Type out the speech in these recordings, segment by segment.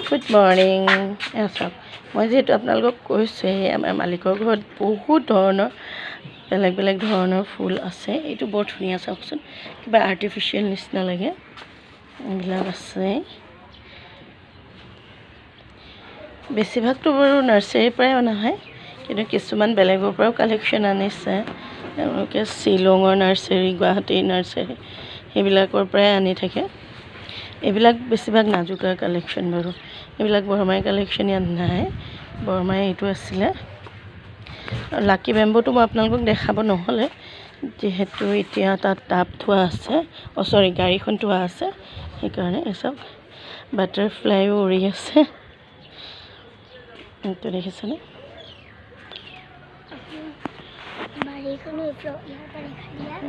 Good morning চাওক মই যিহেতু আপোনালোকক কৈছোঁৱেই আমাৰ মালিকৰ ঘৰত বহুত ধৰণৰ বেলেগ বেলেগ ধৰণৰ ফুল আছে। এইটো বৰ ধুনীয়া চাওকচোন, কিবা আৰ্টিফিচিয়েল নিচিনা লাগে। এইবিলাক আছে, বেছিভাগটো বাৰু নাৰ্চাৰীৰ পৰাই অনা হয়, কিন্তু কিছুমান বেলেগৰ পৰাও কালেকশ্যন আনিছে। তেওঁলোকে শ্বিলঙৰ নাৰ্চাৰী, গুৱাহাটীৰ নাৰ্চাৰী সেইবিলাকৰ পৰাই আনি থাকে। এইবিলাক বেছিভাগ নাজুকাৰ কালেকশ্যন বাৰু, এইবিলাক বৰমাই কালেকশ্যন ইয়াত নাই। বৰমাই এইটো আছিলে। লাকি বেম্বুটো মই আপোনালোকক দেখাব নহ'লে, যিহেতু এতিয়া তাত টাব থোৱা আছে, চৰি গাড়ীখন থোৱা আছে, সেইকাৰণে চাওক বাটাৰফ্লাইও উৰি আছে। এইটো দেখিছেনে?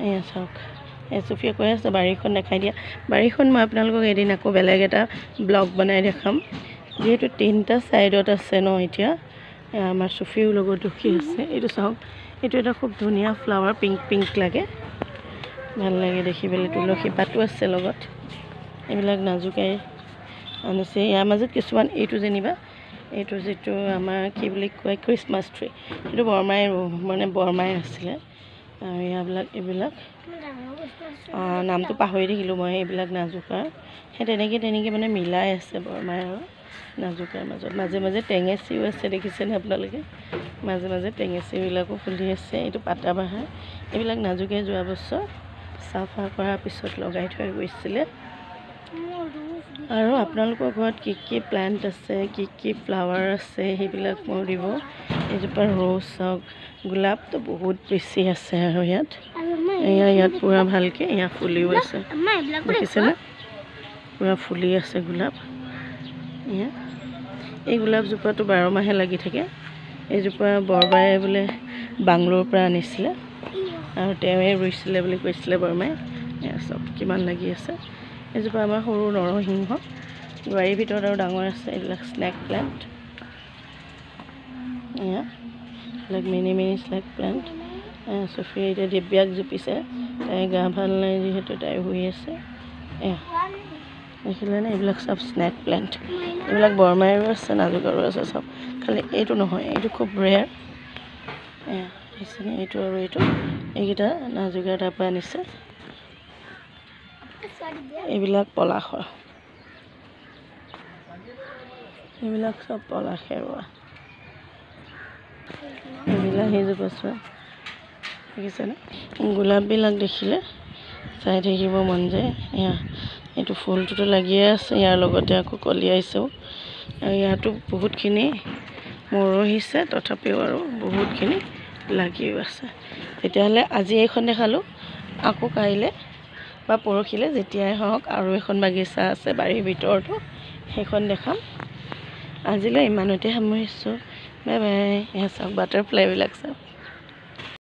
এয়া চাওক, চুফিয়ে কৈ আছে বাৰীখন দেখাই দিয়া। বাৰীখন মই আপোনালোকক এদিন আকৌ বেলেগ এটা ব্লগ বনাই দেখাম, যিহেতু 3টা ছাইডত আছে ন। এতিয়া আমাৰ চুফিও লগত ৰখি আছে। এইটো চাওক, এইটো এটা খুব ধুনীয়া ফ্লাৱাৰ, পিংক পিংক লাগে, ভাল লাগে দেখিবলৈ। তুলসী পাতো আছে লগত। এইবিলাক নাজুকাই আনিছে। ইয়াৰ মাজত কিছুমান, এইটো যেনিবা এইটো যিটো আমাৰ কি বুলি কয় খ্ৰীষ্টমাছ ট্ৰী, সেইটো বৰমাই আছিলে। আৰু এইবিলাক নামটো পাহৰি থাকিলোঁ মই। এইবিলাক নাজুকাৰ, সেই তেনেকৈ মানে মিলাই আছে বৰমাই আৰু নাজুকাৰ মাজত। মাজে মাজে টেঙেচিও আছে, দেখিছেনে আপোনালোকে? মাজে মাজে টেঙেচিবিলাকো ফুলি আছে। এইটো পাতাবাহাৰ। এইবিলাক নাজুকে যোৱা বছৰ চাফা কৰাৰ পিছত লগাই থৈ গৈছিলে। আৰু আপোনালোকৰ ঘৰত কি কি প্লাণ্ট আছে, কি কি ফ্লাৱাৰ আছে, সেইবিলাক মোৰ দিব। এইজোপা ৰ'জ চাওক, গোলাপটো বহুত বেছি আছে। আৰু ইয়াত পূৰা ভালকৈ ইয়াত ফুলিও আছে, দেখিছেনে? পূৰা ফুলি আছে গোলাপ। এই গোলাপজোপাটো 12 মাহে লাগি থাকে। এইজোপা বৰবাই বোলে বাংলোৰ পৰা আনিছিলে, আৰু তেওঁৱে ৰুইছিলে বুলি কৈছিলে বৰমাই। চব কিমান লাগি আছে। এইজোপা আমাৰ সৰু নৰসিংহ, বাৰীৰ ভিতৰত আৰু ডাঙৰ আছে। এইবিলাক স্নেক প্লেণ্ট, এইবিলাক মিনি স্নেক প্লেণ্ট। চফিয়ে এতিয়া দিব্যাক জুপিছে, তাই গা ভাল নাই যিহেতু তাই শুই আছে। দেখিলেনে? এইবিলাক চব স্নেক প্লেণ্ট। এইবিলাক বৰমাইৰো আছে, নাজুকাৰো আছে চব। খালি এইটো নহয়, এইটো খুব ৰেয়াৰ। দেখিছেনে? এইটো আৰু এইকেইটা নাজুকাৰ তাৰ পৰা আনিছে। এইবিলাক পলাশৰ, এইবিলাক চব পলাশেৰুৱা। এইবিলাক সেইজোপা চোৱা, দেখিছেনে? গোলাপবিলাক দেখিলে চাই থাকিব মন যায়। এইটো ফুলটোতো লাগিয়ে আছে, ইয়াৰ লগতে আকৌ কলিয়াইছেও। আৰু ইয়াতো বহুতখিনি মৰহিছে, তথাপিও আৰু বহুতখিনি লাগিও আছে। তেতিয়াহ'লে আজি এইখন দেখালোঁ, আকৌ কাইলৈ বা পৰহিলৈ যেতিয়াই হওক আৰু এখন বাগিচা আছে বাৰীৰ ভিতৰতো, সেইখন দেখাম। আজিলৈ ইমানতে সামৰিছোঁ। Bye bye. চাওক বাটাৰফ্লাইবিলাক চাওক।